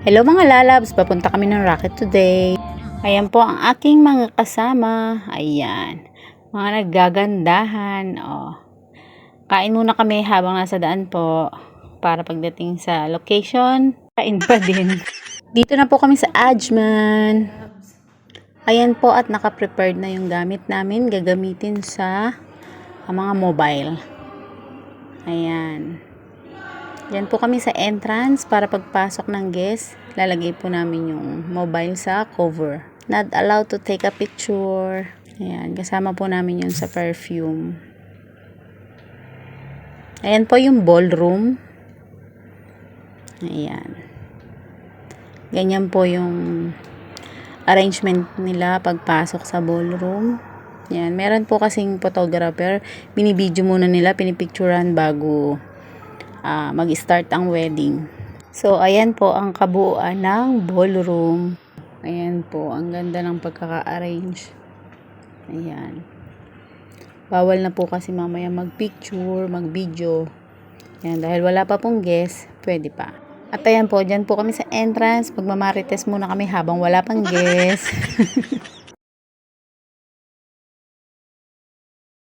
Hello mga lalabs, papunta kami ng Rocket today. Ayan po ang aking mga kasama. Ayan, mga naggagandahan. Kain muna kami habang nasa daan po para pagdating sa location, kain pa din. Dito na po kami sa Ajman. Ayan po at naka-prepared na yung gamit namin gagamitin sa mga mobile. Ayan. Yan po kami sa entrance para pagpasok ng guest, lalagay po namin yung mobile sa cover. Not allowed to take a picture. Ayan, kasama po namin yun sa perfume. Ayan po yung ballroom. Ayan. Ganyan po yung arrangement nila pagpasok sa ballroom. Ayan, meron po kasing photographer. Binibidyo muna nila, pinipicturean bago mag-start ang wedding. So, ayan po ang kabuuan ng ballroom. Ayan po, ang ganda ng pagkaka-arrange. Ayan. Bawal na po kasi mamaya mag-picture, mag-video. Ayan, dahil wala pa pong guest, pwede pa. At ayan po, dyan po kami sa entrance. Magmamarites muna kami habang wala pang guest.